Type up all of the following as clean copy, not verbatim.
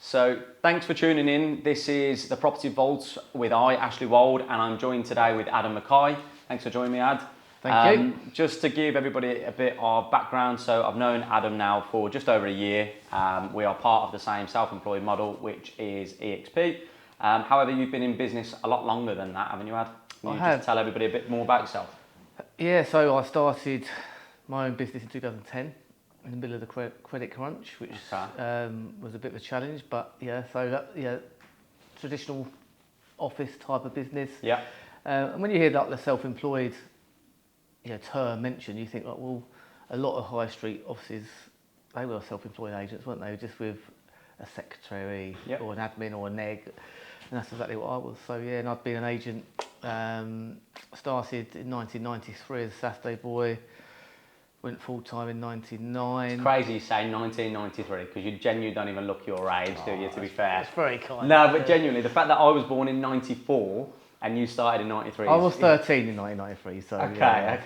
So thanks for tuning in. This is the Property Vault with Ashley Wold, and I'm joined today with Adam Mackay. Thanks for joining me, Ad. Thank you. Just to give everybody a bit of background, so I've known Adam now for just over a year. We are part of the same self-employed model, which is EXP. However, you've been in business a lot longer than that, haven't you, Ad? Can you just tell everybody a bit more about yourself? Yeah, so I started my own business in 2010 in the middle of the credit crunch, which was a bit of a challenge, but traditional office type of business. Yeah. And when you hear like the self-employed term mentioned, you think like, well, a lot of high street offices, they were self-employed agents, weren't they? Just with a secretary or an admin or a neg, and that's exactly what I was. So yeah, and I've been an agent. Started in 1993 as a Saturday boy. Went full time in '99. It's crazy you say 1993 because you genuinely don't even look your age, do you? To be fair. That's very kind. No, but genuinely, the fact that I was born in '94 and you started in '93. I was 13 in 1993. So okay.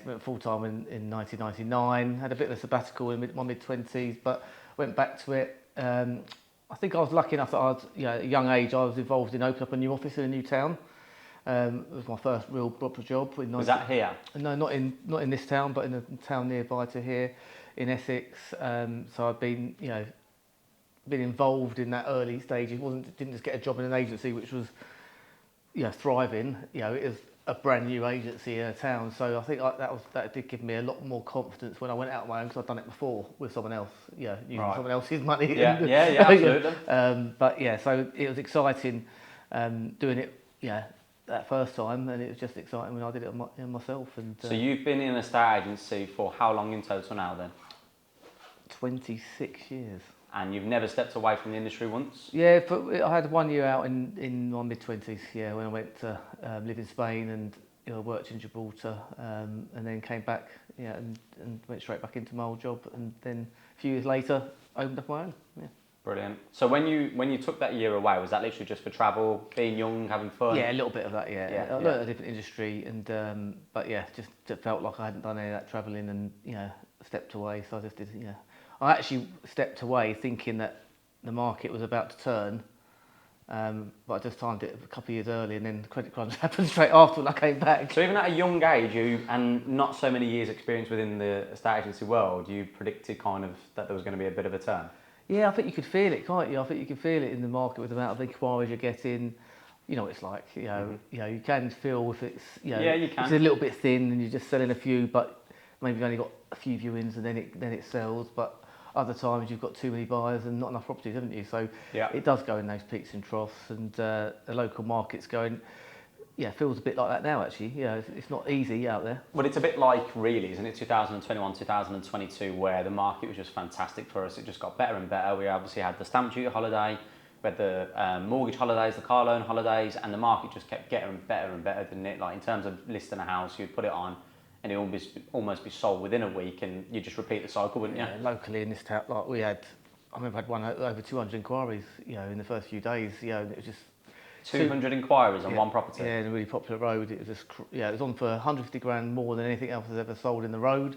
Went full time in 1999. Had a bit of a sabbatical in my mid-20s, but went back to it. I think I was lucky enough that at a young age I was involved in opening up a new office in a new town. It was my first real proper job. Was that here? No, not in this town, but in a town nearby to here, in Essex. So I've been involved in that early stage. Didn't just get a job in an agency which was thriving. It was a brand new agency in a town. So I think that did give me a lot more confidence when I went out on my own because I'd done it before with someone else. Using someone else's money. Yeah, absolutely. So it was exciting doing it. That first time, and it was just exciting when I did it myself. And so you've been in a estate agency for how long in total now then? 26 years. And you've never stepped away from the industry once? Yeah, but I had 1 year out in my mid-20s, when I went to live in Spain and worked in Gibraltar, and then came back and went straight back into my old job, and then a few years later opened up my own. Yeah. Brilliant. So when you took that year away, was that literally just for travel, being young, having fun? Yeah, a little bit of that. I learned a different industry, and just felt like I hadn't done any of that travelling, and stepped away. So I just did. I actually stepped away thinking that the market was about to turn, but I just timed it a couple of years early, and then the credit crunch happened straight after when I came back. So even at a young age, and not so many years' experience within the estate agency world, you predicted kind of that there was going to be a bit of a turn. Yeah, I think you could feel it, can't you? I think you can feel it in the market with the amount of inquiries you're getting. It's like, you can feel if it's, you can. It's a little bit thin and you're just selling a few, but maybe you've only got a few viewings and then it sells. But other times you've got too many buyers and not enough properties, haven't you? So it does go in those peaks and troughs, and the local market's going. Yeah, feels a bit like that now, actually. It's not easy out there. Well, it's a bit like, really, isn't it, 2021, 2022, where the market was just fantastic for us. It just got better and better. We obviously had the stamp duty holiday, we had the mortgage holidays, the car loan holidays, and the market just kept getting better and better, didn't it? Like, in terms of listing a house, you'd put it on, and it would almost be sold within a week, and you just repeat the cycle, wouldn't you? Yeah, locally in this town, like I remember I had one over 200 inquiries, in the first few days. It was just 200 inquiries on one property. Yeah, in a really popular road. It was just it was on for 150 grand more than anything else that's ever sold in the road.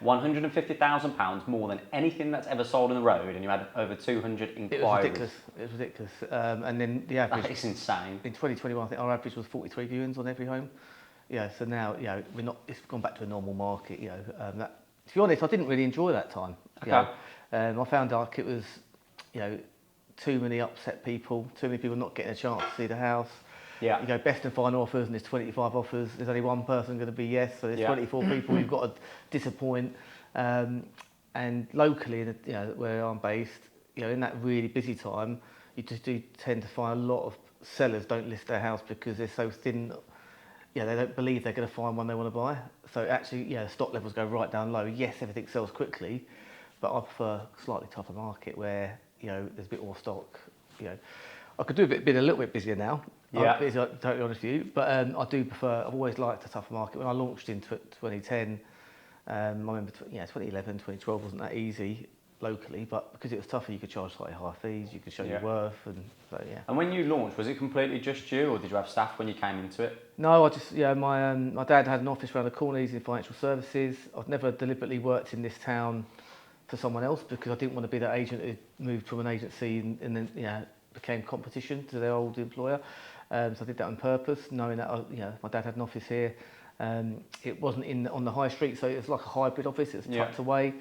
£150,000 more than anything that's ever sold in the road, and you had over 200 inquiries. It was ridiculous. And then the average. That is insane. In 2021, I think our average was 43 viewings on every home. So now we're not. It's gone back to a normal market. To be honest, I didn't really enjoy that time. Okay. I found like it was, too many upset people, too many people not getting a chance to see the house. Yeah. You go best and final offers, and there's 25 offers. There's only one person going to be yes, so there's 24 people you've got to disappoint. And locally, where I'm based, in that really busy time, you just do tend to find a lot of sellers don't list their house because they're so thin. They don't believe they're going to find one they want to buy. So actually, stock levels go right down low. Yes, everything sells quickly, but I prefer a slightly tougher market where there's a bit more stock. I could do a little bit busier now. Yeah. I'm totally honest with you, but I do prefer. I've always liked a tougher market. When I launched in 2010, I remember 2011, 2012 wasn't that easy locally, but because it was tougher, you could charge slightly higher fees. You could show your worth, and so yeah. And when you launched, was it completely just you, or did you have staff when you came into it? No, I just my dad had an office around the corner. He's in financial services. I've never deliberately worked in this town for someone else because I didn't want to be that agent who moved from an agency and then became competition to their old employer. So I did that on purpose, knowing that my dad had an office here. It wasn't on the high street, so it was like a hybrid office. It was tucked away,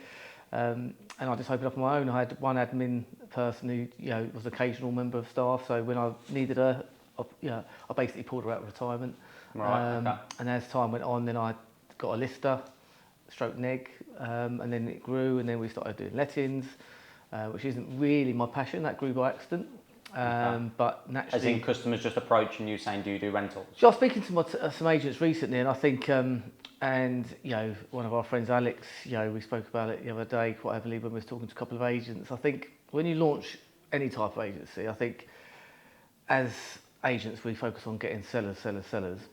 and I just opened up on my own. I had one admin person who was an occasional member of staff. So when I needed her, I basically pulled her out of retirement. Right. Okay. And as time went on, then I got a lister, stroke neg, and then it grew, and then we started doing lettings, which isn't really my passion. That grew by accident. But naturally, as in customers just approaching you saying, "Do you do rentals?" So I was speaking to some agents recently, and I think, one of our friends, Alex, we spoke about it the other day quite heavily when we were talking to a couple of agents. I think when you launch any type of agency, I think as agents we focus on getting sellers.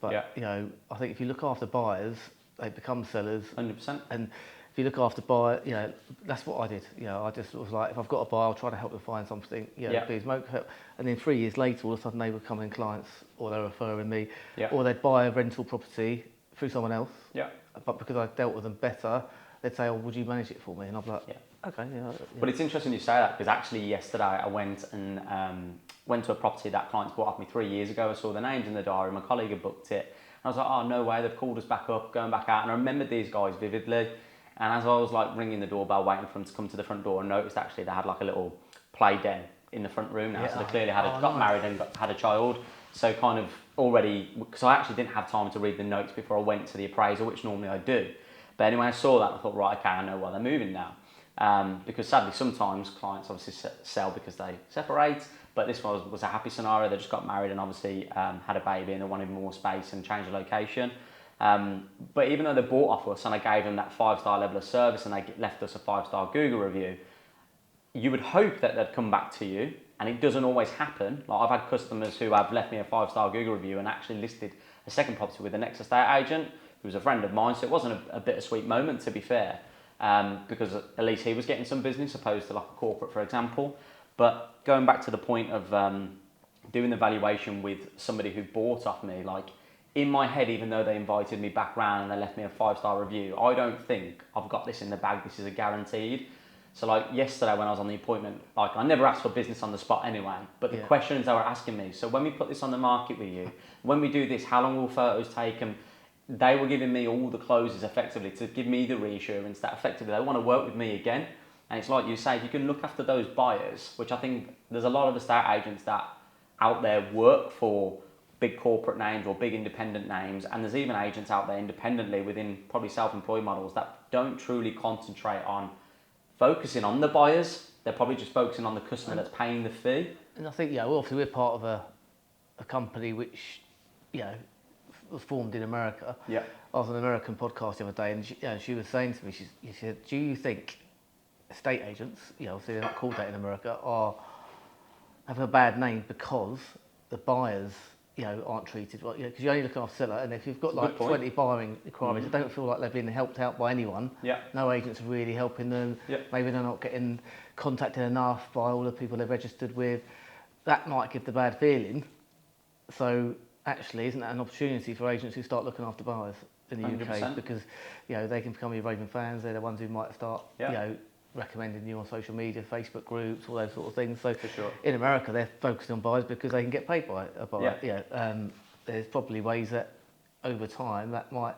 But I think if you look after buyers, they become sellers. 100%. And if you look after buyer, that's what I did. I just was like, if I've got a buyer, I'll try to help them find something. Please, help. And then 3 years later, all of a sudden they were becoming clients, or they were referring me, or they'd buy a rental property through someone else. Yeah. But because I dealt with them better, they'd say, "Oh, would you manage it for me?" And I'm like, "Okay." But it's interesting you say that because actually yesterday I went to a property that clients bought off me 3 years ago. I saw the names in the diary. My colleague had booked it. And I was like, "Oh, no way! They've called us back up, going back out." And I remembered these guys vividly. And as I was like ringing the doorbell, waiting for them to come to the front door, I noticed actually they had like a little play den in the front room now. So they clearly got married and had a child. So kind of already, because I actually didn't have time to read the notes before I went to the appraisal, which normally I do. But anyway, I saw that and I thought, right, okay, I know why they're moving now. Because sadly, sometimes clients obviously sell because they separate. But this was a happy scenario. They just got married and obviously had a baby and they wanted more space and changed the location. But even though they bought off us and I gave them that 5-star level of service and they left us a 5-star Google review, you would hope that they'd come back to you, and it doesn't always happen. Like I've had customers who have left me a 5-star Google review and actually listed a second property with the next estate agent who was a friend of mine, so it wasn't a bittersweet moment, to be fair, because at least he was getting some business opposed to like a corporate, for example. But going back to the point of doing the valuation with somebody who bought off me, like in my head, even though they invited me back round and they left me a 5-star review, I don't think I've got this in the bag, this is a guaranteed. So like yesterday when I was on the appointment, like I never asked for business on the spot anyway, but the questions they were asking me, so when we put this on the market with you, when we do this, how long will photos take? And they were giving me all the closes effectively to give me the reassurance that effectively they want to work with me again. And it's like you say, if you can look after those buyers, which I think there's a lot of estate agents that out there work for big corporate names or big independent names, and there's even agents out there independently within probably self-employed models that don't truly concentrate on focusing on the buyers. They're probably just focusing on the customer that's paying the fee. And I think, obviously we're part of a company which, was formed in America. Yeah. I was on an American podcast the other day, and she was saying to me, she said, "Do you think estate agents, obviously they're not called that in America, are having a bad name because the buyers, aren't treated well? Because you're only looking after seller, and if you've got like 20 buying inquiries, they don't feel like they've been helped out by anyone. Yeah. No agents are really helping them. Yeah. Maybe they're not getting contacted enough by all the people they've registered with. That might give the bad feeling. So actually, isn't that an opportunity for agents who start looking after buyers in the 100%. UK? Because they can become your raving fans. They're the ones who might start recommending you on social media, Facebook groups, all those sort of things. So for sure. In America, they're focusing on buyers because they can get paid by a buyer. Yeah. There's probably ways that over time that might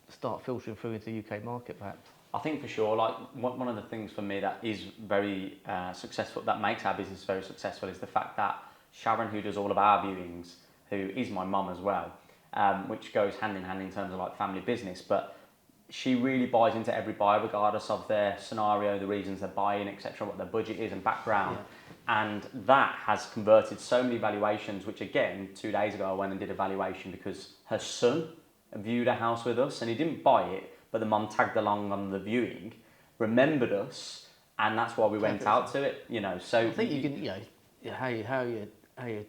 start filtering through into the UK market, perhaps. I think for sure, like one of the things for me that is very successful, that makes our business very successful, is the fact that Sharon, who does all of our viewings, who is my mum as well, which goes hand in hand in terms of like family business, but she really buys into every buyer regardless of their scenario, the reasons they're buying, etc., what their budget is and background. Yeah. And that has converted so many valuations, which again, 2 days ago I went and did a valuation because her son viewed a house with us and he didn't buy it, but the mum tagged along on the viewing, remembered us, and that's why we went out to it, So I think you can, how you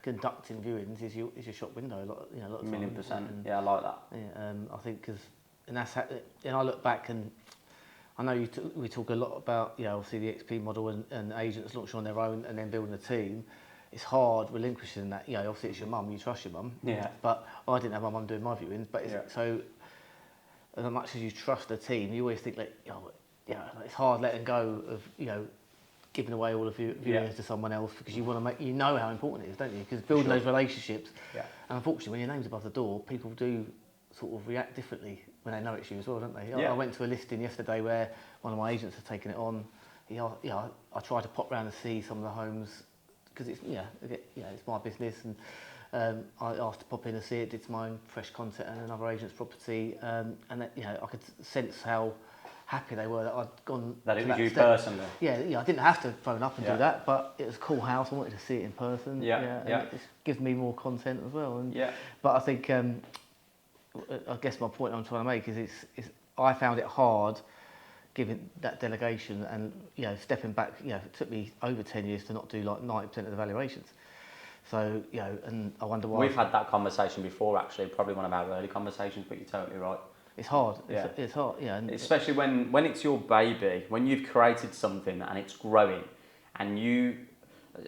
conducting viewings is your shop window, a lot of 1,000,000%. Yeah, I like that. Yeah, I think and I look back and I know we talk a lot about obviously the XP model and agents launching on their own and then building a team. It's hard relinquishing that. Obviously it's your mum, you trust your mum. Yeah. But I didn't have my mum doing my viewings. But so as much as you trust the team, you always think like, it's hard letting go of, giving away all of your viewings to someone else, because you want to make, how important it is, don't you? Because building those relationships, and unfortunately when your name's above the door, people do sort of react differently when they know it's you as well, don't they? I went to a listing yesterday where one of my agents had taken it on. I tried to pop round and see some of the homes, because it's it's my business, and I asked to pop in and see it. Did my own fresh content and another agent's property, and that, I could sense how happy they were that I'd gone. That it was you personally. Yeah, I didn't have to phone up and do that, but it was a cool house. I wanted to see it in person. It gives me more content as well. But I think, I guess my point I'm trying to make is I found it hard giving that delegation and stepping back. It took me over 10 years to not do like 90% of the valuations. So and I wonder why. We've had that conversation before, actually, probably one of our early conversations. But you're totally right. It's hard. It's hard. Especially when it's your baby, when you've created something and it's growing, and you,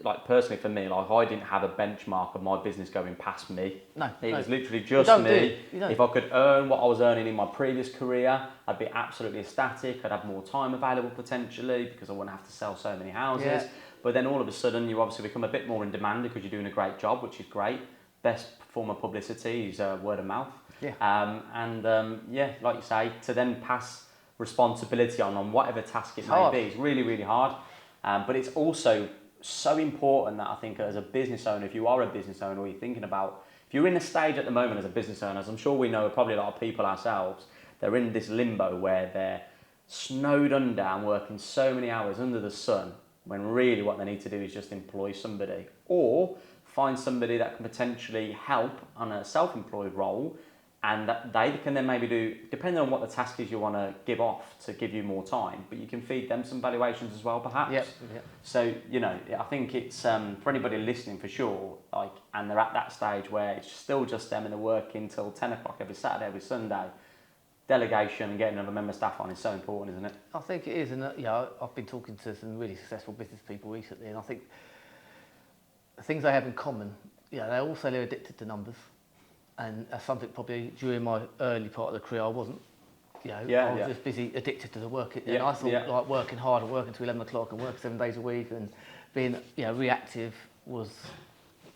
like personally for me, like I didn't have a benchmark of my business going past me. No, it was literally just me. If I could earn what I was earning in my previous career, I'd be absolutely ecstatic. I'd have more time available potentially because I wouldn't have to sell so many houses. Yeah. But then all of a sudden, you obviously become a bit more in demand because you're doing a great job, which is great. Best form of publicity is word of mouth. Like you say, to then pass responsibility on whatever task it may be, it's really, really hard. But it's also so important that I think as a business owner, if you are a business owner or you're thinking about, if you're in a stage at the moment as a business owner, as I'm sure we know probably a lot of people ourselves, they're in this limbo where they're snowed under and working so many hours under the sun, when really what they need to do is just employ somebody or find somebody that can potentially help on a self-employed role, and that they can then maybe do, depending on what the task is you want to give off to give you more time, but you can feed them some valuations as well, perhaps. So, I think it's for anybody listening for sure, and they're at that stage where it's still just them and they're working till 10 o'clock every Saturday, every Sunday. Delegation and getting another member staff on is so important, isn't it? I think it is, and I've been talking to some really successful business people recently, and I think the things they have in common, they're also addicted to numbers. And that's something probably during my early part of the career I wasn't. I was just busy, addicted to the work. And I thought like working hard and working till 11 o'clock and working 7 days a week and being reactive was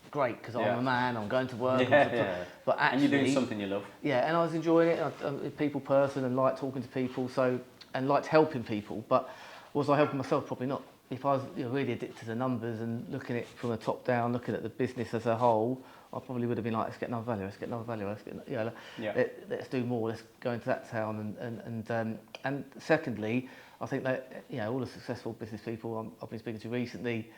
great because I'm a man, I'm going to work. But actually, and you're doing something you love. Yeah, and I was enjoying it. I'm a people person and liked talking to people, and liked helping people. But was I helping myself? Probably not. If I was really addicted to the numbers and looking at it from the top down, looking at the business as a whole, I probably would have been like, let's get another value, let's do more, let's go into that town. And secondly, I think that all the successful business people I've been speaking to recently,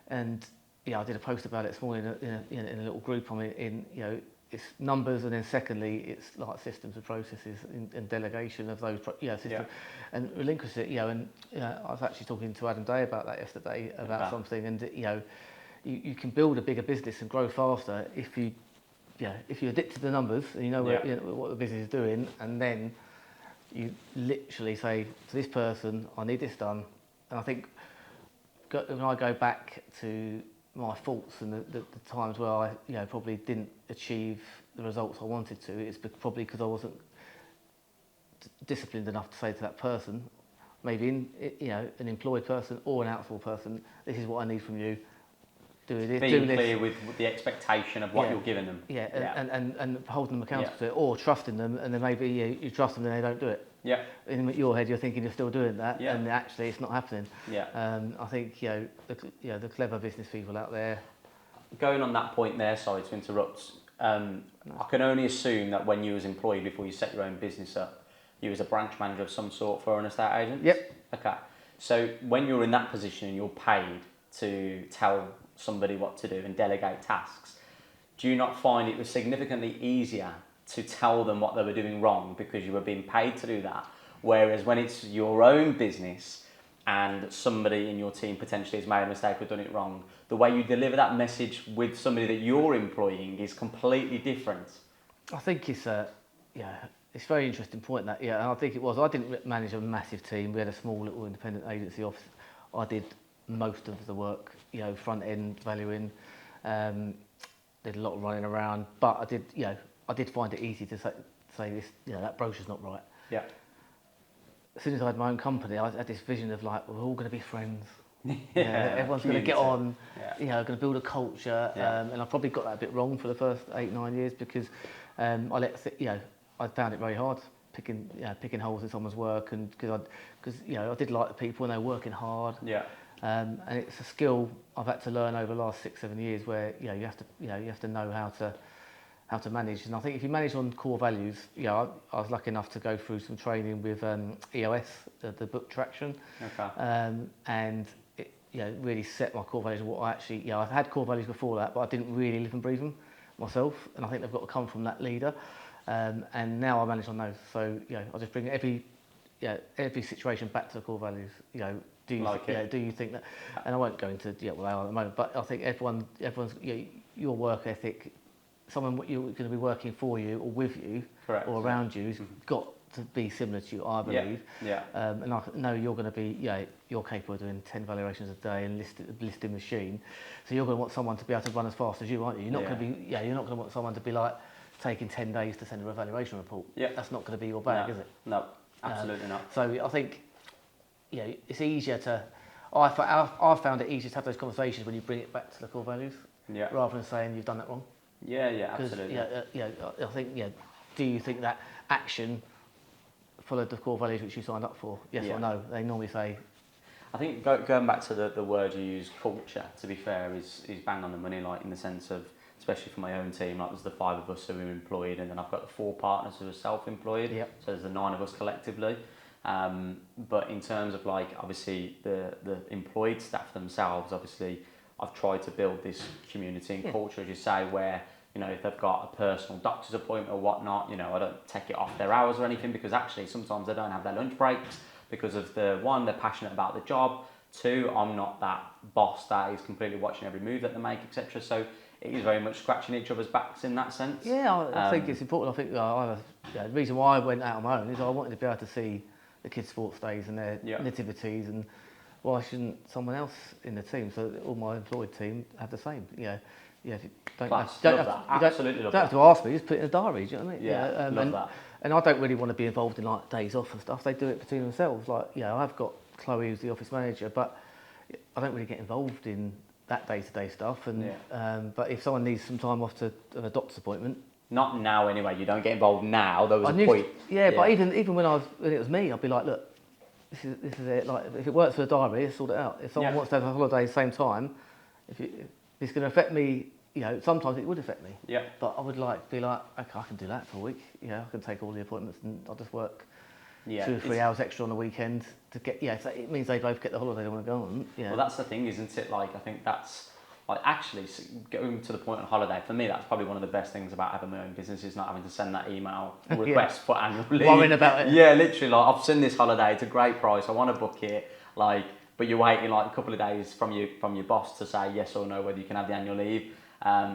and I did a post about it this morning in a little group I'm in. It's numbers, and then secondly, it's like systems and processes and delegation of those systems, and relinquish it. And I was actually talking to Adam Day about that yesterday about something, and you can build a bigger business and grow faster if you're addicted to the numbers and you know what the business is doing, and then you literally say to this person, I need this done. And I think when I go back to my faults and the times where I probably didn't achieve the results I wanted to, it's probably because I wasn't disciplined enough to say to that person, maybe an employed person or an outsourced person, this is what I need from you. Being clear with the expectation of what you're giving them. And holding them accountable to it, or trusting them, and then maybe you trust them and they don't do it. In your head you're thinking you're still doing that, and actually it's not happening. I think the clever business people out there. Going on that point there, sorry to interrupt, I can only assume that when you was employed before you set your own business up, you was a branch manager of some sort for an estate agent? Yep. Okay. So when you're in that position and you're paid to tell somebody what to do and delegate tasks, do you not find it was significantly easier to tell them what they were doing wrong because you were being paid to do that? Whereas when it's your own business and somebody in your team potentially has made a mistake or done it wrong, the way you deliver that message with somebody that you're employing is completely different. I think it's a very interesting point that, and I think it was. I didn't manage a massive team. We had a small little independent agency office. I did most of the work, front end valuing, did a lot of running around, but I did find it easy to say this, that brochure's not right. as soon as I had my own company, I had this vision of like, we're all going to be friends. Yeah, everyone's going to get on. Yeah. Going to build a culture. Yeah. And I probably got that a bit wrong for the first 8-9 years because I found it very hard picking holes in someone's work, and because I did like the people and they were working hard. Yeah. And it's a skill I've had to learn over the last 6-7 years where you have to know how to manage. And I think if you manage on core values, I was lucky enough to go through some training with EOS, the book Traction. Okay. And it really set my core values. What I actually, I've had core values before that, but I didn't really live and breathe them myself. And I think they've got to come from that leader. And now I manage on those. So I just bring every situation back to the core values. Do you think that? And I won't go into they are at the moment, but I think everyone's your work ethic. Someone you're going to be working for you or with you, correct, or around you's got to be similar to you, I believe. Yeah. And I know you're going to be, you're capable of doing 10 valuations a day and listing machine. So you're going to want someone to be able to run as fast as you, aren't you? You're not going to be, you're not going to want someone to be like taking 10 days to send a evaluation report. Yeah. That's not going to be your bag, is it? No, absolutely not. So I think, it's easier to. I found it easier to have those conversations when you bring it back to the core values, rather than saying you've done that wrong. Yeah, absolutely. I think, do you think that action followed the core values which you signed up for? Yes or no? They normally say. I think going back to the word you use, culture, to be fair, is bang on the money, like in the sense of, especially for my own team, like there's the 5 of us who are employed, and then I've got the 4 partners who are self-employed, so there's the 9 of us collectively. But in terms of like, obviously the employed staff themselves, obviously I've tried to build this community and culture, as you say, where, if they've got a personal doctor's appointment or whatnot, I don't take it off their hours or anything, because actually sometimes they don't have their lunch breaks because of they're passionate about the job. 2, I'm not that boss that is completely watching every move that they make, etc. So it is very much scratching each other's backs in that sense. Yeah, I think it's important. I think the reason why I went out on my own is I wanted to be able to see the kids' sports days and their nativities, and why shouldn't someone else in the team, so all my employed team, have the same? If you don't have to ask me, just put it in a diary. Do you know what I mean? Love that. And I don't really want to be involved in like days off and stuff. They do it between themselves. Like, I've got Chloe who's the office manager, but I don't really get involved in that day-to-day stuff. And but if someone needs some time off to have a doctor's appointment. Not now anyway. You don't get involved now. There was a point. But even when it was me, I'd be like, look, this is it. Like, if it works for the diary, let's sort it out. If someone wants to have a holiday at the same time, if it's going to affect me, sometimes it would affect me. Yeah. But I would be like, okay, I can do that for a week. I can take all the appointments and I'll just work 2 or 3 hours extra on the weekend to get. So it means they both get the holiday they want to go on. Well, that's the thing, isn't it? Like, I think that's. Like, actually, going to the point on holiday, for me, that's probably one of the best things about having my own business, is not having to send that email request for annual leave. Worrying about it. Yeah, literally, like, I've seen this holiday, it's a great price, I want to book it, like, but you're waiting like a couple of days from your boss to say yes or no whether you can have the annual leave.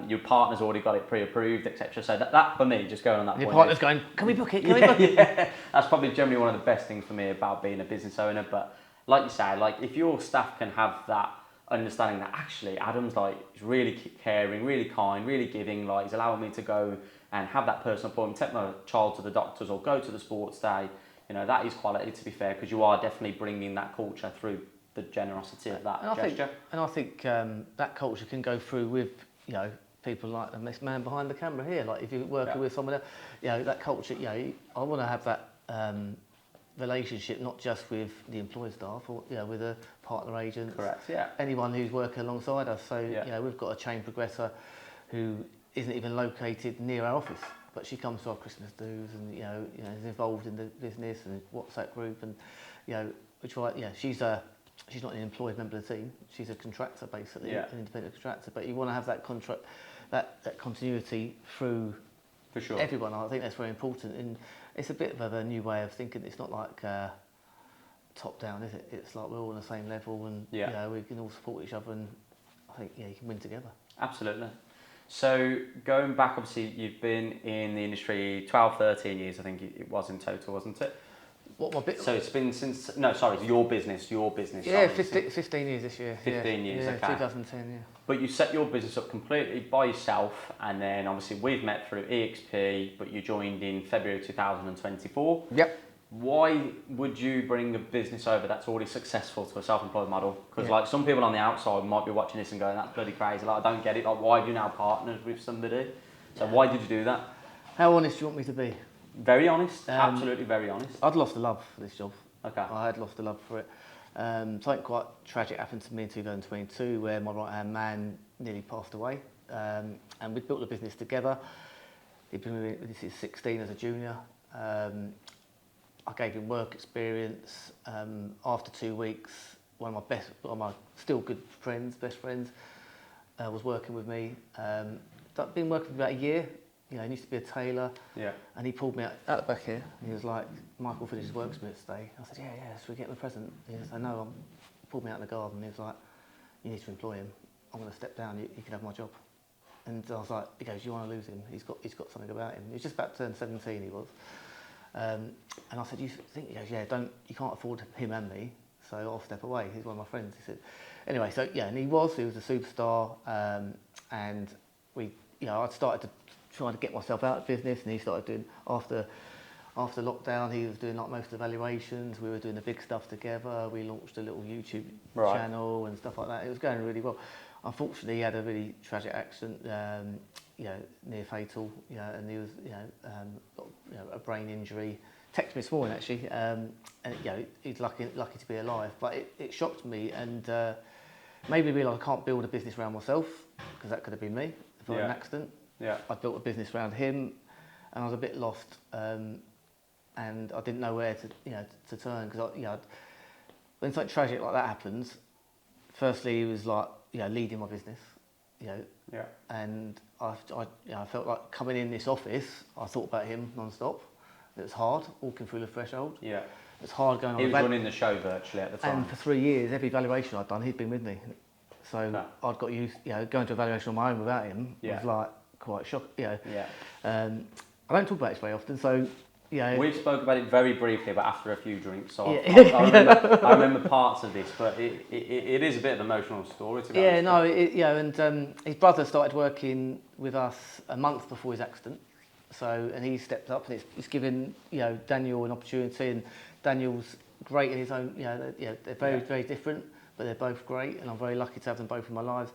Your partner's already got it pre-approved, etc. So that for me, just going on that point. Your partner's going, can we book it? Can we book it? Yeah, that's probably generally one of the best things for me about being a business owner. But like you say, like if your staff can have that understanding that actually Adam's like is really caring, really kind, really giving, like he's allowing me to go and have that personal appointment, take my child to the doctors or go to the sports day, that is quality, to be fair, because you are definitely bringing that culture through the generosity of that gesture. I think that culture can go through with, people like this man behind the camera here. Like if you're working with someone else, that culture, I want to have that relationship not just with the employed staff or with a partner agent. Correct. Yeah. Anyone who's working alongside us. So we've got a chain progressor who isn't even located near our office, but she comes to our Christmas do's and is involved in the business and WhatsApp group, and she's not an employed member of the team. She's a contractor, basically, an independent contractor. But you want to have that contract, that continuity through for sure everyone. I think that's very important, and it's a bit of a new way of thinking. It's not like top down, is it? It's like we're all on the same level, and we can all support each other, and I think you can win together. Absolutely. So going back, obviously you've been in the industry 12, 13 years, I think it was in total, wasn't it? So it's been since, your business. Yeah, 15 years this year. 15 years, okay. 2010, But you set your business up completely by yourself, and then obviously we've met through EXP, but you joined in February 2024. Yep. Why would you bring a business over that's already successful to a self-employed model? Because like some people on the outside might be watching this and going, that's bloody crazy, like I don't get it, like why do you now partner with somebody? So why did you do that? How honest do you want me to be? Very honest, absolutely very honest. I'd lost the love for this job. Okay. I had lost the love for it. Something quite tragic happened to me in 2022 where my right-hand man nearly passed away. And we built the business together. He'd been with me, this is 16 as a junior. I gave him work experience. After 2 weeks, one of my still good friends, best friends, was working with me. I'd been working for about a year. You know, he used to be a tailor. Yeah. And he pulled me out the back here. And he was like, Michael finishes work with me today. I said, yeah, should we get him a present? He said, no. He pulled me out in the garden. He was like, you need to employ him. I'm going to step down. You can have my job. And I was like, he goes, you want to lose him? He's got something about him. He was just about to turn 17, he was. And I said, you think? He goes, yeah, you can't afford him and me, so I'll step away. He's one of my friends. He said, anyway, so yeah, and he was a superstar. And I'd started to try to get myself out of business, and he started doing, after lockdown, he was doing like most evaluations. We were doing the big stuff together. We launched a little YouTube channel and stuff like that. It was going really well. Unfortunately, he had a really tragic accident, near fatal, and he was, got a brain injury. Texted me this morning actually, and he's lucky to be alive. But it shocked me and made me realise I can't build a business around myself, because that could have been me if I had an accident. Yeah. I built a business around him, and I was a bit lost, and I didn't know where to turn, because when something tragic like that happens, firstly he was like leading my business, and I felt like coming in this office, I thought about him non-stop. It was hard walking through the threshold. Yeah. It's hard going on. He was running the show virtually at the time. And for 3 years, every valuation I'd done, he'd been with me. So I'd got used, going to a valuation on my own without him was like quite shock. I don't talk about it very often, so we've spoke about it very briefly, but after a few drinks. So I remember parts of this, but it is a bit of an emotional story. To be honest. And his brother started working with us a month before his accident. So, and he stepped up, and it's given Daniel an opportunity, and Daniel's great in his own. They're very different, but they're both great, and I'm very lucky to have them both in my lives.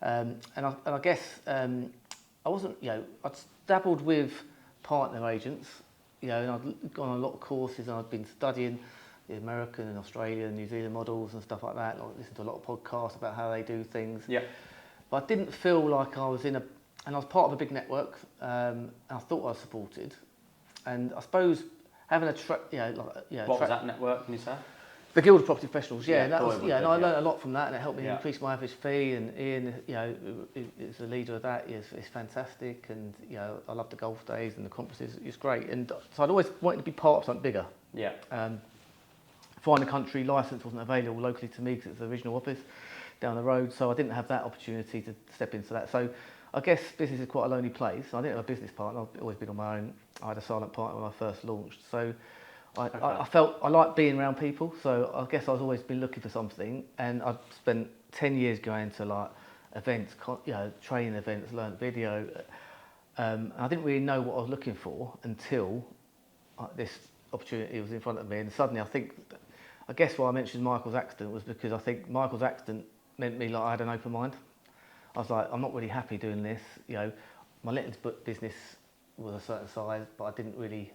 And I guess I wasn't, I'd dabbled with partner agents, and I'd gone on a lot of courses, and I'd been studying the American and Australian and New Zealand models and stuff like that. And I listened to a lot of podcasts about how they do things. Yeah. But I didn't feel like I was and I was part of a big network, and I thought I was supported. And I suppose having What was that network, can you say? The Guild of Property Professionals, and I learned a lot from that, and it helped me increase my average fee. And Ian, is the leader of that. Is fantastic, and I love the golf days and the conferences. It's great, and so I'd always wanted to be part of something bigger. Yeah. Foreign the country license wasn't available locally to me because it's the original office down the road, so I didn't have that opportunity to step into that. So I guess business is quite a lonely place. I didn't have a business partner. I've always been on my own. I had a silent partner when I first launched, so. I felt I like being around people, so I guess I've always been looking for something, and I've spent 10 years going to like events, training events, learned video. I didn't really know what I was looking for until this opportunity was in front of me, and suddenly I guess why I mentioned Michael's accident was because I think Michael's accident meant me like I had an open mind. I was like, I'm not really happy doing this. My lettings business was a certain size, but I didn't really.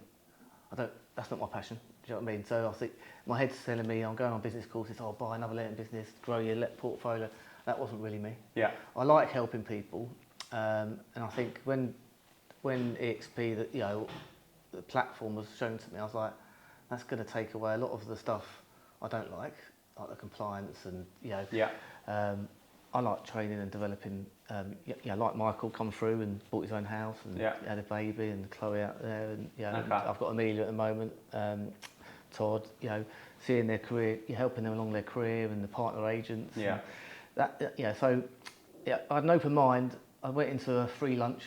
That's not my passion, do you know what I mean? So I think my head's telling me I'm going on business courses, buy another letting business, grow your let portfolio. That wasn't really me. Yeah. I like helping people, and I think when EXP, the platform was shown to me, I was like, that's going to take away a lot of the stuff I don't like the compliance and I like training and developing. Like Michael come through and bought his own house and had a baby, and Chloe out there, and I've got Amelia at the moment, Todd. Seeing their career, helping them along their career, and the partner agents. Yeah. So I had an open mind. I went into a free lunch,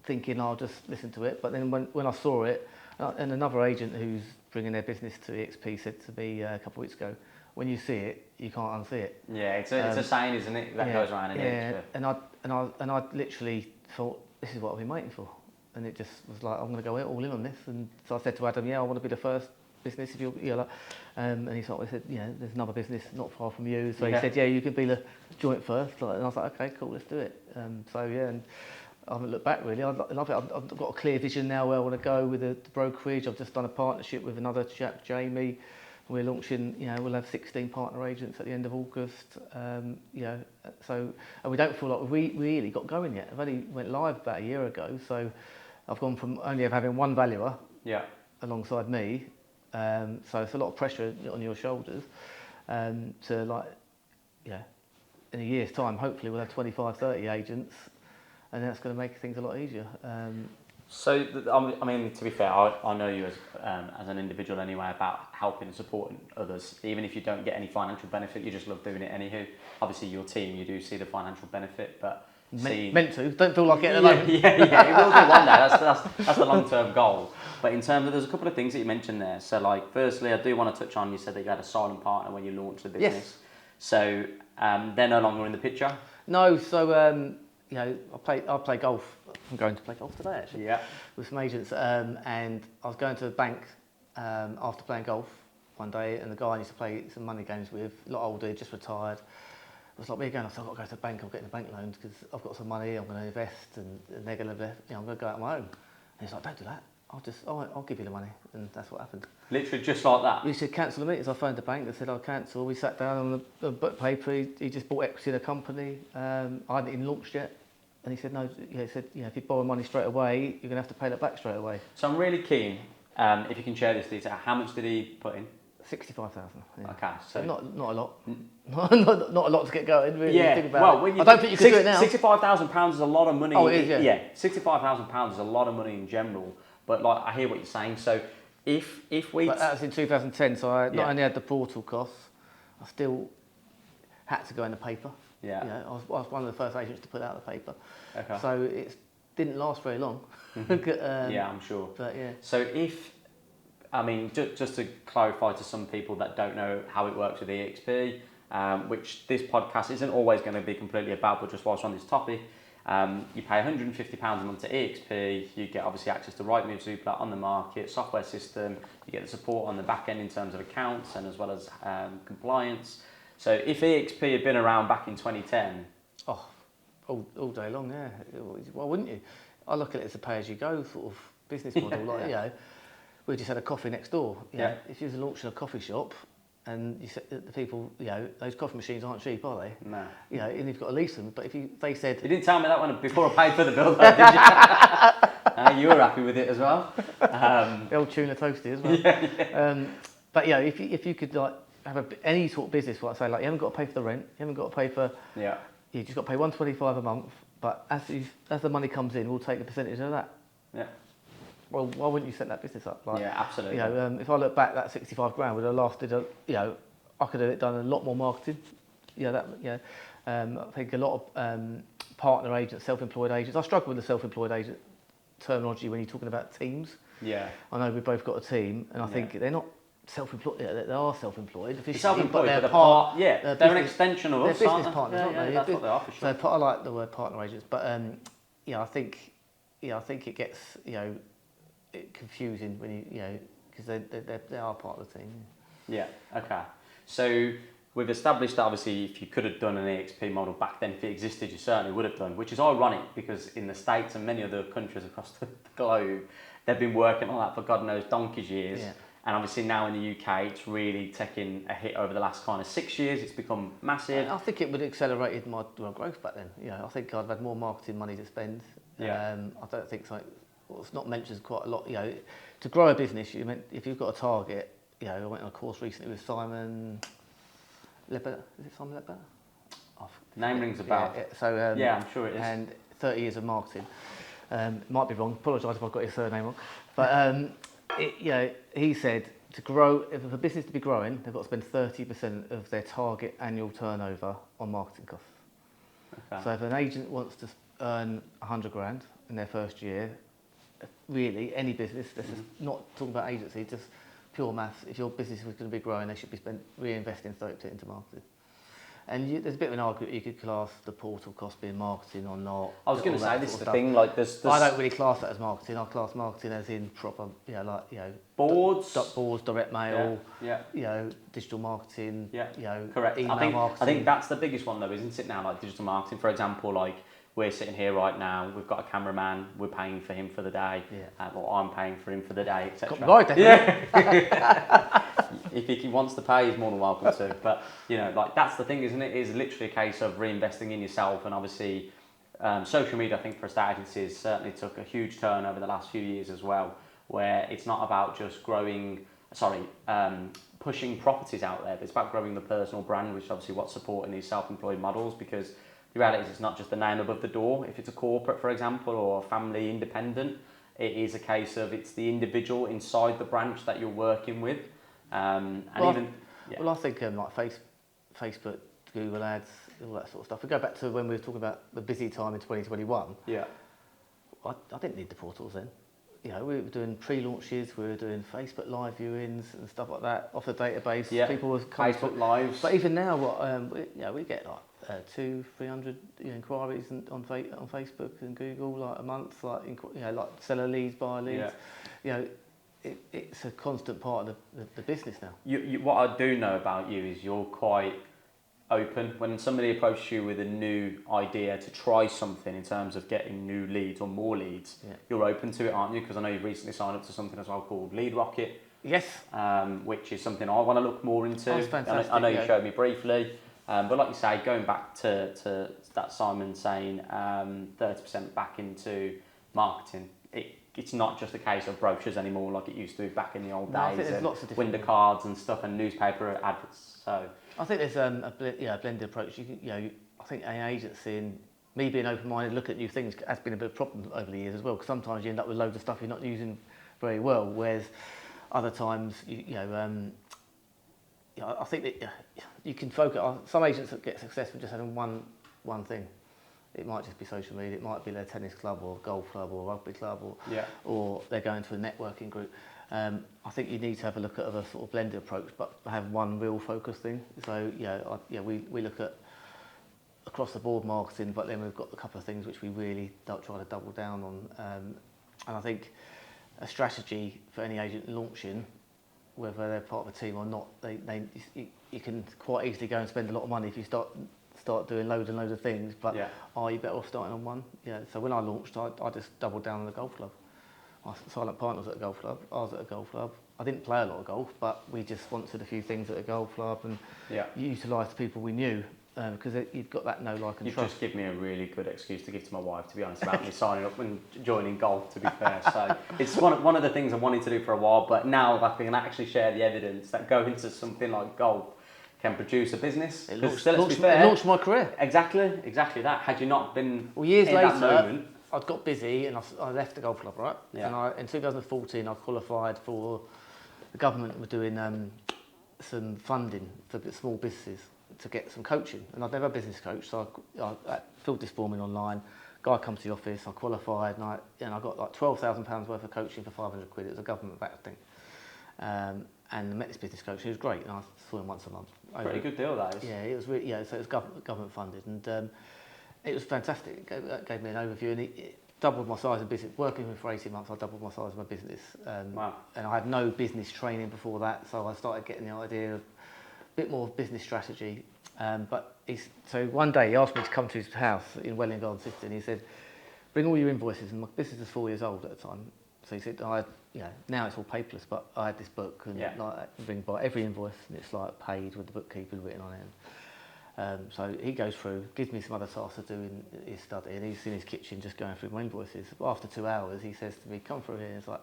thinking I'll just listen to it. But then when I saw it, and another agent who's bringing their business to EXP said to me a couple of weeks ago, when you see it, you can't unsee it. Yeah, it's a saying, isn't it? That goes around in it. And I literally thought, this is what I've been waiting for. And it just was like, I'm going to go all in on this. And so I said to Adam, I want to be the first business if you're, and he sort of said, there's another business not far from you. So Yeah. he said, you can be the joint first. And I was like, okay, cool, let's do it. And I haven't looked back really. I love it. I've got a clear vision now where I want to go with the brokerage. I've just done a partnership with another chap, Jamie. We're launching, we'll have 16 partner agents at the end of August. And we don't feel like we really got going yet. I've only went live about a year ago, so I've gone from only having one valuer alongside me, so it's a lot of pressure on your shoulders, to in a year's time, hopefully we'll have 25, 30 agents, and that's going to make things a lot easier. So, I mean, to be fair, I know you as an individual anyway about helping and supporting others. Even if you don't get any financial benefit, you just love doing it anywho. Obviously, your team, you do see the financial benefit, but meant to. Don't feel like it at the moment. Yeah, it will do one day. That's the long-term goal. But in terms of, there's a couple of things that you mentioned there. So, like, firstly, I do want to touch on, you said that you had a silent partner when you launched the business. Yes. So, they're no longer in the picture? No, so... I play golf. I'm going to play golf today actually. Yeah. With some agents, and I was going to the bank after playing golf one day, and the guy I used to play some money games with, a lot older, just retired. I was like, where are you going? I said, I've got to go to the bank. I'm getting a bank loan because I've got some money. I'm going to invest, and they're going to, I'm going to go out on my own. And he's like, don't do that. I'll give you the money, and that's what happened. Literally just like that? He said, cancel the meetings. I phoned the bank, they said, I'll cancel. We sat down on the paper, he just bought equity in a company. I hadn't even launched yet. And he said, no, if you borrow money straight away, you're going to have to pay that back straight away. So I'm really keen, if you can share this detail, how much did he put in? 65,000. Yeah. Okay, so not a lot. not a lot to get going, really. Yeah, think about well, I don't think you can do it now. £65,000 is a lot of money. Oh, it is, yeah. £65,000 is a lot of money in general. But like, I hear what you're saying. So if we... But that was in 2010, so I not only had the portal costs, I still had to go in the paper. Yeah. I was one of the first agents to put out the paper. Okay. So it didn't last very long. Yeah, I'm sure. But yeah. So just to clarify to some people that don't know how it works with EXP, which this podcast isn't always going to be completely about, but just whilst on this topic, you pay £150 a month to EXP, you get obviously access to Rightmove, Zoopla on the market, software system, you get the support on the back end in terms of accounts and as well as compliance. So if EXP had been around back in 2010... Oh, all day long, yeah. Why wouldn't you? I look at it as a pay-as-you-go sort of business model. We just had a coffee next door. If you was launching a coffee shop and you said the people, those coffee machines aren't cheap, are they? No. And you've got to lease them. But if they said... You didn't tell me that one before I paid for the bill, though, did you? You were happy with it as well. The old tuna toasty as well. But if you could have any sort of business, like say, you haven't got to pay for the rent, you haven't got to pay for... Yeah. You just got to pay $125 a month, but as the money comes in, we'll take a percentage of that. Yeah. Well, why wouldn't you set that business up? Yeah, absolutely. If I look back, that 65 grand would have lasted. I could have done a lot more marketing. I think a lot of partner agents, self-employed agents. I struggle with the self-employed agent terminology when you're talking about teams. Yeah. I know we've both got a team, and I think they're not self-employed. They are self-employed. They're self-employed, but they're part. Yeah, they're an extension of us. They're business partners, aren't they? That's what they are for sure. So I like the word partner agents, but I think it gets confusing when because they are part of the team. Yeah. Okay. So we've established that obviously if you could have done an EXP model back then, if it existed, you certainly would have done, which is ironic because in the States and many other countries across the globe, they've been working on that for God knows donkey's years. Yeah. And obviously now in the UK, it's really taken a hit over the last kind of 6 years. It's become massive. I think it would have accelerated my growth back then. I think I'd have had more marketing money to spend. Yeah. I don't think so. Well, it's not mentioned quite a lot. To grow a business, if you've got a target. I went on a course recently with Simon Ledbetter. Is it Simon Ledbetter? Name rings a bell. Yeah, I'm sure it is. And 30 years of marketing. Might be wrong. Apologise if I've got his surname wrong. But he said to grow, if a business to be growing, they've got to spend 30% of their target annual turnover on marketing costs. Okay. So if an agent wants to earn 100 grand in their first year, really any business, this is not talking about agency, just pure maths. If your business was going to be growing, they should be reinvesting 30% into marketing. And there's a bit of an argument you could class the portal cost being marketing or not. I was going to all say that this sort is of the stuff. thing. Like there's I don't really class that as marketing. I class marketing as in proper, boards, boards, direct mail, yeah. digital marketing, Correct. email marketing. I think that's the biggest one though, isn't it now? Like digital marketing, for example, like we're sitting here right now. We've got a cameraman. We're paying for him for the day. Or I'm paying for him for the day, etc. Right, definitely. Yeah. If he wants to pay, he's more than welcome to. But like that's the thing, isn't it? It's literally a case of reinvesting in yourself, and obviously, social media. I think for estate agencies certainly took a huge turn over the last few years as well, where it's not about just pushing properties out there. But it's about growing the personal brand, which is obviously what's supporting these self-employed models. Because the reality is, it's not just the name above the door. If it's a corporate, for example, or a family independent, it is a case of it's the individual inside the branch that you're working with. I think like Facebook, Google ads, all that sort of stuff. We go back to when we were talking about the busy time in 2021. Yeah. I didn't need the portals then. We were doing pre-launches, we were doing Facebook live viewings and stuff like that off the database. Yeah. People was coming Facebook lives. But even now, we get like 200-300 inquiries on Facebook and Google like a month, like seller leads, buyer leads. Yeah. It's a constant part of the business now. What I do know about you is you're quite open. When somebody approaches you with a new idea to try something in terms of getting new leads or more leads, you're open to it, aren't you? Because I know you've recently signed up to something as well called Lead Rocket. Yes. Which is something I want to look more into. That's fantastic. I know you showed me briefly. But like you say, going back to that Simon saying 30% back into marketing, it's not just a case of brochures anymore like it used to be back in the old days. I think there's lots of different window cards and stuff and newspaper adverts. So I think there's a blended approach. I think an agency and me being open-minded, look at new things has been a bit of a problem over the years as well. Because sometimes you end up with loads of stuff you're not using very well, whereas other times I think that you can focus on some agents that get success with just having one thing. It might just be social media, it might be their tennis club or golf club or rugby club or they're going to a networking group. I think you need to have a look at a sort of blended approach, but have one real focus thing. So we look at across the board marketing, but then we've got a couple of things which we really don't try to double down on. And I think a strategy for any agent launching, whether they're part of a team or not, you can quite easily go and spend a lot of money if you start doing loads and loads of things, but are you better off starting on one? So when I launched, I just doubled down on the golf club. My silent partner was at a golf club, I was at a golf club. I didn't play a lot of golf, but we just sponsored a few things at a golf club and utilised the people we knew, because you've got that know, like and trust. You've just given me a really good excuse to give to my wife, to be honest, about me signing up and joining golf, to be fair. So it's one of the things I wanted to do for a while, but now I can actually share the evidence that going into something like golf can produce a business. It launched my career. Exactly that. Had you not been years in later, that moment, I got busy and I left the golf club, right? Yeah. And in 2014, I qualified for the government were doing some funding for small businesses to get some coaching, and I'd never a business coach, so I filled this form in online. Guy comes to the office, I qualified, and I got like £12,000 worth of coaching for 500 quid. It was a government-backed thing. And I met this business coach. He was great, and I saw him once a month. Pretty good deal, that is. Yeah, it was really, so it was government funded, and it was fantastic. It gave me an overview, and it doubled my size of business. Working with him for 18 months, I doubled my size of my business. Wow. And I had no business training before that, so I started getting the idea of a bit more business strategy. So one day he asked me to come to his house in Welling Garden City, and he said, "Bring all your invoices." And my business was 4 years old at the time. So he said, now it's all paperless, but I had this book and bring by every invoice, and it's like paid with the bookkeeper written on it. So he goes through, gives me some other tasks to do in his study, and he's in his kitchen just going through my invoices. After 2 hours, he says to me, "Come through here." It's like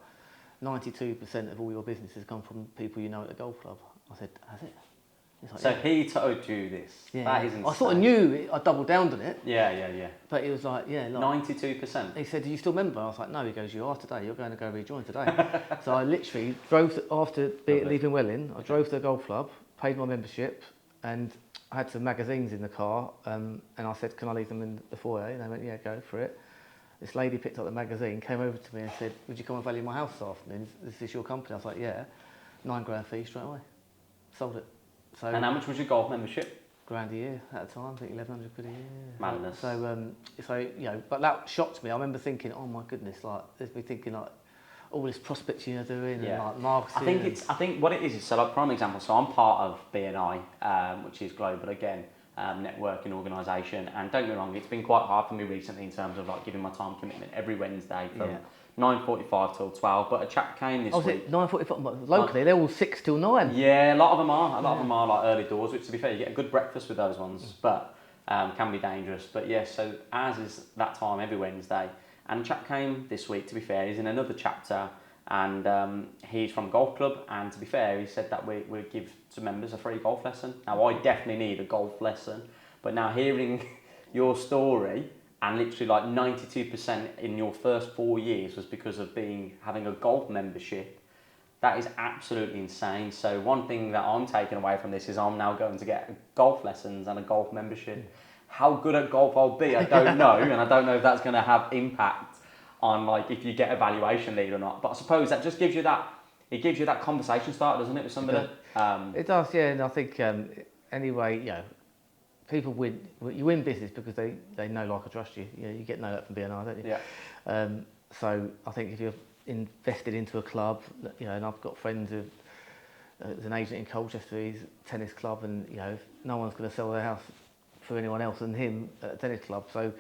92% of all your businesses come from people you know at the golf club. I said, "Has it?" Like, so he told you this. Yeah, that is insane. I sort of knew it. I doubled down on it. Yeah. But he was like, 92%. He said, "Do you still remember?" I was like, "No." He goes, "You are today. You're going to go rejoin today." So I literally drove after leaving Welling. I drove to the golf club, paid my membership, and I had some magazines in the car. And I said, "Can I leave them in the foyer?" And they went, "Yeah, go for it." This lady picked up the magazine, came over to me and said, "Would you come and value my house this afternoon? Is this your company?" I was like, "Yeah." £9,000 fee straight away. Sold it. So, and how much was your golf membership? grand a year at a time. I think 1,100 quid a year. Madness. So you know, but that shocked me. I remember thinking, oh my goodness, like there's me thinking like all this prospecting you're doing and like marketing. I think what it is so like prime example. So I'm part of BNI, which is global again. Networking organisation, and don't get me wrong, it's been quite hard for me recently in terms of like giving my time commitment every Wednesday from 9:45 till 12. But a chap came this week. It 9:45? Locally, they're all 6 till 9. Yeah, a lot of them are. A lot of them are like early doors, which to be fair, you get a good breakfast with those ones, but can be dangerous. But yeah, so ours is that time every Wednesday. And a chap came this week. To be fair, he's in another chapter. And he's from a golf club, and to be fair, he said that we give to members a free golf lesson. Now, I definitely need a golf lesson, but now hearing your story, and literally like 92% in your first 4 years was because of having a golf membership, that is absolutely insane. So one thing that I'm taking away from this is I'm now going to get golf lessons and a golf membership. How good at golf I'll be, I don't know, and I don't know if that's going to have impact on like if you get a valuation lead or not, but I suppose that just gives you that conversation starter, doesn't it, with somebody? It does, yeah. And I think anyway, you know, people you win business because they know, like, and trust you. You know, you get know that from BNI, don't you? Yeah. So I think if you're invested into a club, you know, and I've got friends who there's an agent in Colchester, he's a tennis club, and you know, no one's going to sell their house for anyone else than him at a tennis club. So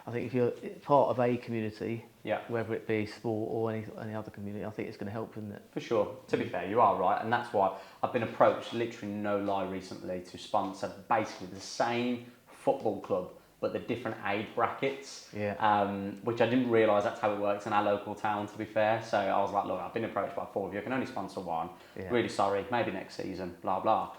I think if you're part of a community, whether it be sport or any other community, I think it's going to help, isn't it? For sure. To be fair, you are right, and that's why I've been approached, literally no lie, recently to sponsor basically the same football club but the different age brackets, which I didn't realise that's how it works in our local town, to be fair. So I was like, look, I've been approached by 4 of you, I can only sponsor one, really sorry, maybe next season, blah, blah.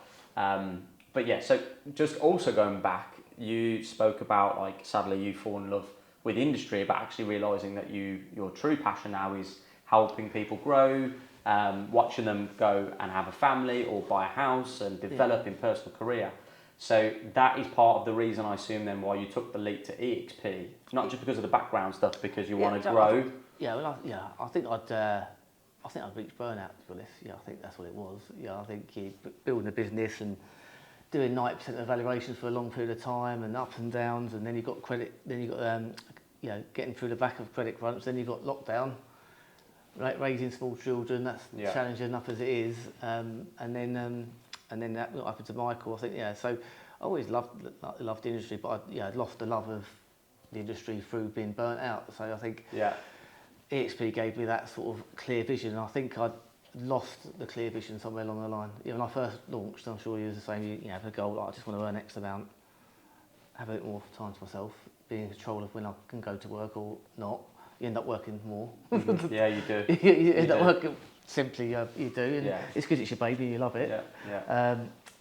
But yeah, so just also going back, you spoke about, like, sadly you fall in love with industry, but actually realising that your true passion now is helping people grow, watching them go and have a family or buy a house and develop in personal career. So that is part of the reason, I assume, then why you took the leap to EXP, not just because of the background stuff, because you want to grow. I think I'd reached burnout, to be honest. Yeah, I think that's what it was. Yeah, I think building a business and doing 90% of evaluations for a long period of time and ups and downs, and then you got credit, then you got getting through the back of credit crunch, then you got lockdown, raising small children. That's challenging enough as it is, and then that happened to Michael. I think So I always loved the industry, but I'd lost the love of the industry through being burnt out. So I think EXP gave me that sort of clear vision. And I think I'd lost the clear vision somewhere along the line. When I first launched, I'm sure you was the same. You have a goal, like, I just want to earn X amount, have a bit more time to myself, be in control of when I can go to work or not. You end up working more. Yeah, you do. you end up working. Simply, you do, and it's because it's your baby, you love it.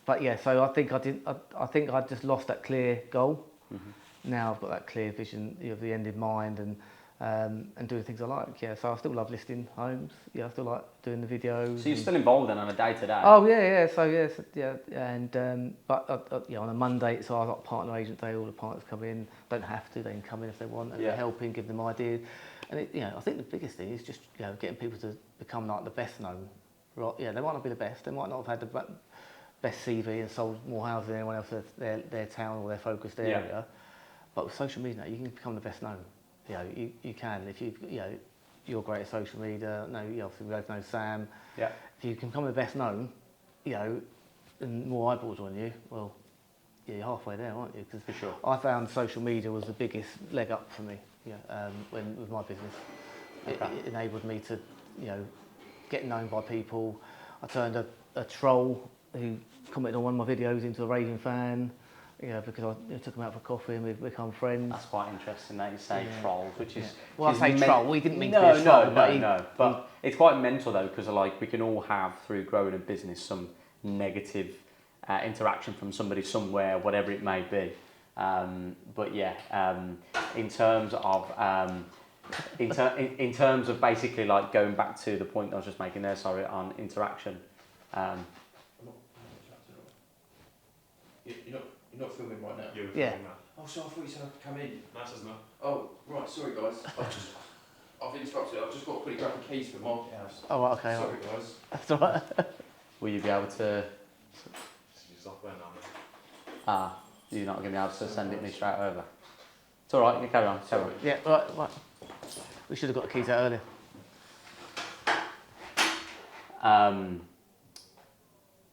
But so I think I just lost that clear goal. Now I've got that clear vision of the end in mind, and doing things I like. So I still love listing homes. I still like doing the videos. So you're still involved then on a day-to-day? Oh and but on a Monday, so I've got partner agent day. All the partners come in. Don't have to. They can come in if they want, and they're helping, give them ideas. And I think the biggest thing is just getting people to become like the best known. Right? They might not be the best. They might not have had the best CV and sold more houses than anyone else at their town or their focused area. But with social media, you can become the best known. You can if you're great at social media. Obviously we both know Sam. If you can become the best known, and more eyeballs on you, well, you're halfway there, aren't you? Because for sure, I found social media was the biggest leg up for me. With my business, it enabled me to, get known by people. I turned a troll who commented on one of my videos into a raving fan. Because I took him out for coffee and we've become friends. That's quite interesting that you say trolls, which is... Well, I say troll, we didn't mean to be a troll. But it's quite mental though, because we can all have, through growing a business, some negative interaction from somebody somewhere, whatever it may be. In terms of basically like going back to the point I was just making there, sorry, on interaction. You're not filming right now? You're filming now. Oh, so I thought you said I could come in. That's as enough. Oh, right, sorry guys. I've interrupted. I've just got to quickly grab the keys for Market House. Oh, right, okay. Sorry guys. That's all right. Will you be able to... Software now. Ah, you're not going to be able to send it me straight over. It's all right, you carry on. Carry on. Yeah, right. We should have got the keys out earlier.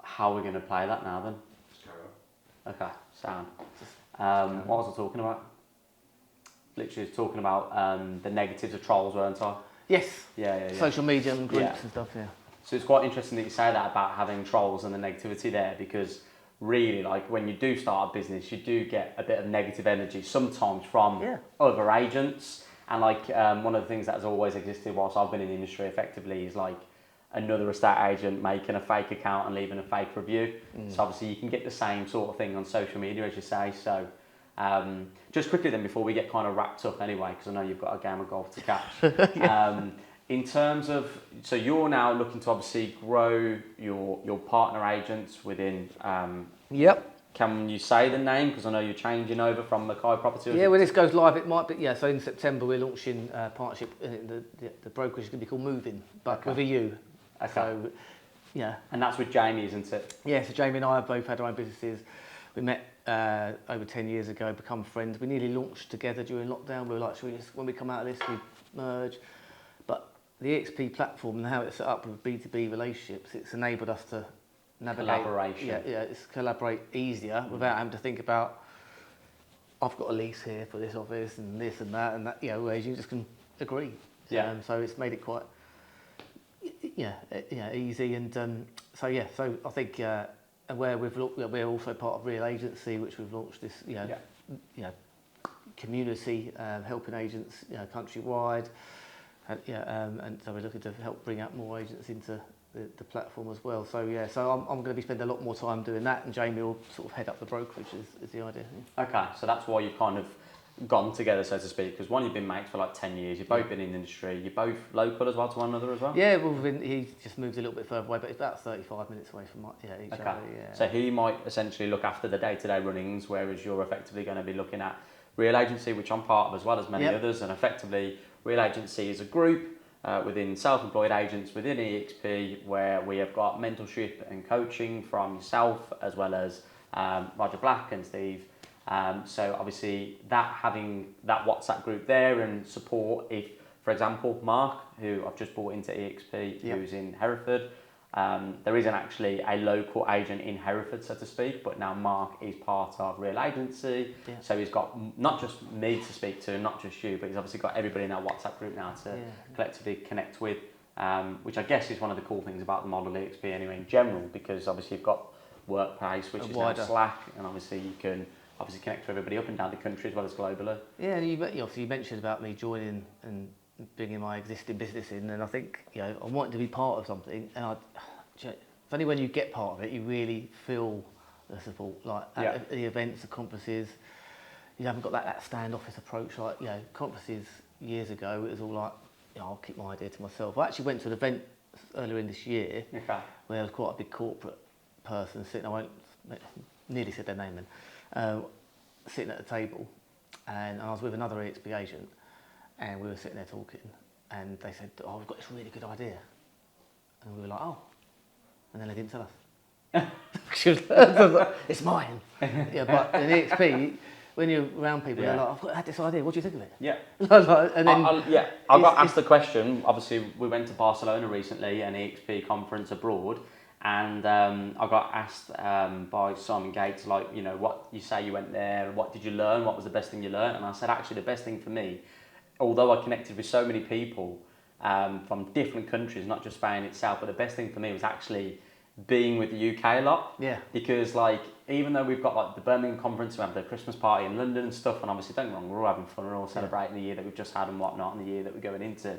How are we going to play that now then? Just carry on. Okay, sound. What was I talking about? Literally talking about the negatives of trolls, weren't I? Yes. Yeah. Social media and groups and stuff, yeah. So it's quite interesting that you say that about having trolls and the negativity there, because really, like, when you do start a business, you do get a bit of negative energy sometimes from other agents. And like one of the things that has always existed whilst I've been in the industry effectively is like another estate agent making a fake account and leaving a fake review. So obviously you can get the same sort of thing on social media, as you say. So just quickly then, before we get kind of wrapped up anyway, because I know you've got a game of golf to catch. In terms of, so you're now looking to obviously grow your partner agents within. Yep. Can you say the name? Because I know you're changing over from Mackay Property. Yeah, when this goes live, it might be. Yeah, so in September we're launching a partnership. The brokerage is going to be called Moving, but with a U. Okay. So, yeah. And that's with Jamie, isn't it? Yeah. So Jamie and I have both had our own businesses. We met over 10 years ago, become friends. We nearly launched together during lockdown. We were like, when we come out of this, we merge. But the EXP platform and how it's set up with B2B relationships, it's enabled us to navigate. Collaboration. Yeah, it's collaborate easier without having to think about, I've got a lease here for this office and this and that, whereas you just can agree. Yeah. So it's made it quite, easy. And so I think where we're also part of Real Agency, which we've launched this, community helping agents, countrywide. And so we're looking to help bring out more agents into the platform as well. So I'm going to be spending a lot more time doing that, and Jamie will sort of head up the brokerage is the idea. Okay, so that's why you've kind of gone together, so to speak, because one, you've been mates for like 10 years, you've both been in the industry, you're both local as well to one another as well? Yeah, well, he just moved a little bit further away, but it's about 35 minutes away from each other. Yeah. So he might essentially look after the day-to-day runnings, whereas you're effectively going to be looking at Real Agency, which I'm part of as well as many others, and effectively Real Agency is a group within self-employed agents within EXP, where we have got mentorship and coaching from yourself as well as Roger Black and Steve. So obviously having that WhatsApp group there and support, if, for example, Mark, who I've just brought into EXP, who's in Hereford, there isn't actually a local agent in Hereford, so to speak, but now Mark is part of Real Agency. Yeah. So he's got not just me to speak to, not just you, but he's obviously got everybody in our WhatsApp group now to collectively connect with, which I guess is one of the cool things about the model EXP anyway in general, because obviously you've got Workplace, which is now Slack, and obviously you can obviously connect to everybody up and down the country as well as globally. Yeah, and you mentioned about me joining and bringing my existing business in, and I think I wanted to be part of something, and it's only when you get part of it you really feel the support. Like at the events, the conferences, you haven't got that standoffish approach. Like conferences years ago, it was all like I'll keep my idea to myself. I actually went to an event earlier in this year where there was quite a big corporate person sitting. I won't nearly said their name then. Sitting at a table, and I was with another EXP agent, and we were sitting there talking, and they said, "Oh, we've got this really good idea," and we were like, "Oh," and then they didn't tell us. It's mine. But in EXP, when you're around people, they're like, "I've had this idea. What do you think of it?" Yeah. And then I got asked the question. Obviously, we went to Barcelona recently, an EXP conference abroad. And I got asked by Simon Gates, like, what you say you went there, what did you learn, what was the best thing you learned? And I said, actually, the best thing for me, although I connected with so many people from different countries, not just Spain itself, but the best thing for me was actually being with the UK a lot. Yeah. Because, like, even though we've got, like, the Birmingham conference, we have the Christmas party in London and stuff, and obviously, don't get me wrong, we're all having fun, we're all celebrating the year that we've just had and whatnot, and the year that we're going into.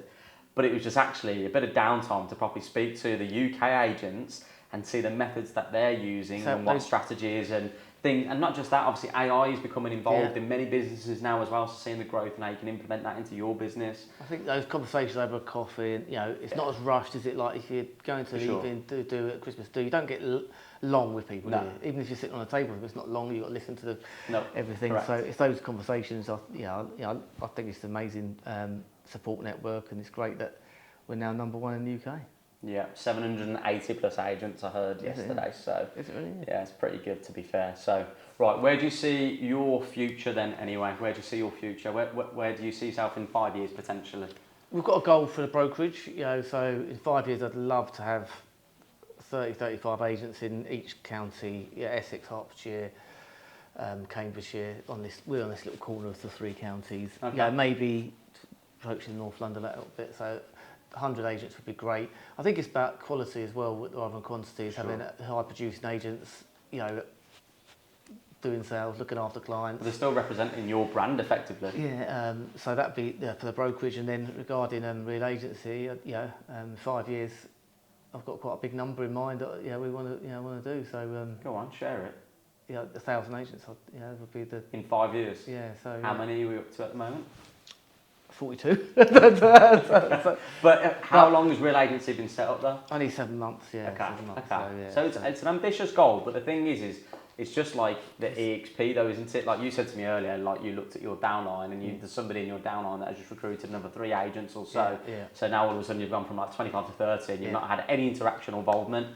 But it was just actually a bit of downtime to properly speak to the UK agents and see the methods that they're using and what strategies and things. And not just that, obviously AI is becoming involved in many businesses now as well, so seeing the growth and how you can implement that into your business. I think those conversations over a coffee, and it's not as rushed as it like if you're going to the evening, do at Christmas, you don't get long with people, do you? Even if you're sitting on a table, if it's not long, you've got to listen to everything. Correct. So it's those conversations, I think it's an amazing support network, and it's great that we're now number one in the UK. Yeah, 780 plus agents I heard yesterday. So Is it really? yeah, it's pretty good to be fair. So right, where do you see your future then? Anyway, where do you see your future? Where do you see yourself in 5 years potentially? We've got a goal for the brokerage, so in 5 years I'd love to have 30, 35 agents in each county, Essex, Hertfordshire, Cambridgeshire. We're on this little corner of the 3 counties. Okay. Maybe approaching North London a little bit. So 100 agents would be great. I think it's about quality as well rather than quantity. Sure. Having high producing agents, doing sales, looking after clients. But they're still representing your brand effectively. Yeah, so that'd be for the brokerage, and then regarding real agency, 5 years, I've got quite a big number in mind that we want to do. So go on, share it. 1,000 agents, would be the in 5 years. Yeah. So how many are we up to at the moment? 42. But how long has real agency been set up though? Only 7 months. Yeah. Okay. 7 months, Okay. So, so it's an ambitious goal, but the thing is it's just like the EXP though, isn't it? Like you said to me earlier, like you looked at your downline and there's somebody in your downline that has just recruited another 3 agents or so. Yeah. So now all of a sudden you've gone from like 25 to 30 and you've not had any interaction or involvement.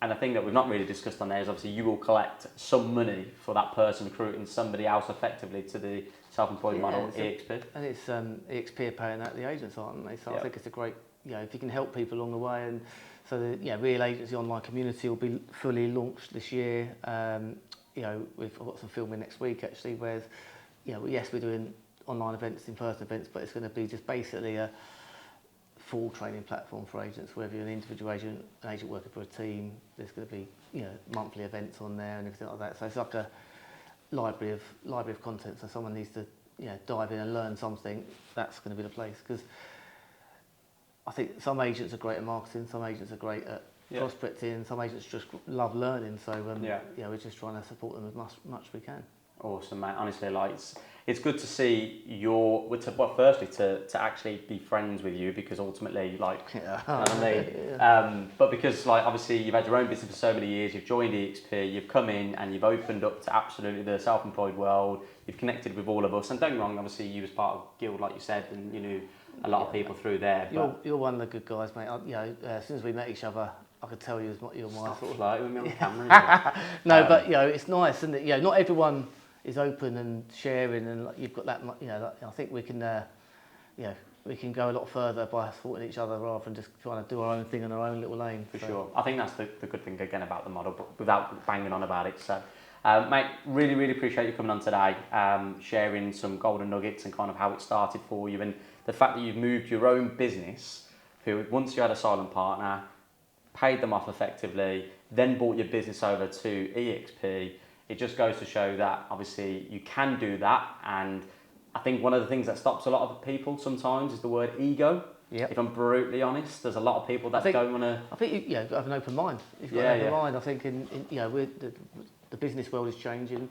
And the thing that we've not really discussed on there is obviously you will collect some money for that person recruiting somebody else effectively to the self-employed model, EXP. And it's EXP are paying out the agents, aren't they? So I think it's a great, if you can help people along the way. And so the real agency online community will be fully launched this year. We've got some filming next week actually, whereas, yes, we're doing online events, in-person events, but it's going to be just basically a full training platform for agents, whether you're an individual agent, an agent working for a team. There's going to be monthly events on there and everything like that. So it's like a library of content. So someone needs to dive in and learn something. That's going to be the place, because I think some agents are great at marketing, some agents are great at prospecting, some agents just love learning. So we're just trying to support them as much as we can. Awesome, mate. Honestly, it's good to see firstly to actually be friends with you, because ultimately, you know what I mean? But because obviously you've had your own business for so many years, you've joined EXP, you've come in and you've opened up to absolutely the self-employed world, you've connected with all of us, and don't get me wrong, obviously you was part of Guild, like you said, and you knew a lot of people through there. You're one of the good guys, mate. As soon as we met each other, I could tell you're my sort of... Flirting with me on camera. No, but it's nice, isn't it? Not everyone is open and sharing, and you've got that. I think we can, we can go a lot further by supporting each other rather than just trying to do our own thing in our own little lane. For sure. I think that's the good thing again about the model, but without banging on about it. So, mate, really appreciate you coming on today, sharing some golden nuggets and kind of how it started for you, and the fact that you've moved your own business, who once you had a silent partner, paid them off effectively, then brought your business over to EXP. It just goes to show that obviously you can do that, and I think one of the things that stops a lot of people sometimes is the word ego. Yep. If I'm brutally honest, there's a lot of people that don't want to. I think you've got to have an open mind. You've got an open mind. I think the business world is changing.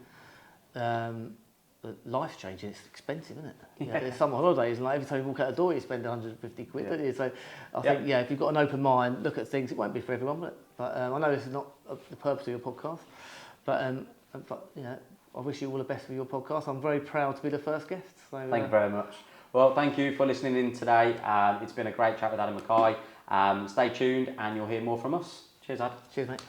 Life's changing. It's expensive, isn't it? There's summer holidays, and every time you walk out the door, you spend 150 quid, don't you? So I think if you've got an open mind, look at things. It won't be for everyone, but I know this is not the purpose of your podcast, but I wish you all the best for your podcast. I'm very proud to be the first guest. So, thank you very much. Well, thank you for listening in today. It's been a great chat with Adam Mackay. Stay tuned and you'll hear more from us. Cheers, Ad. Cheers, mate.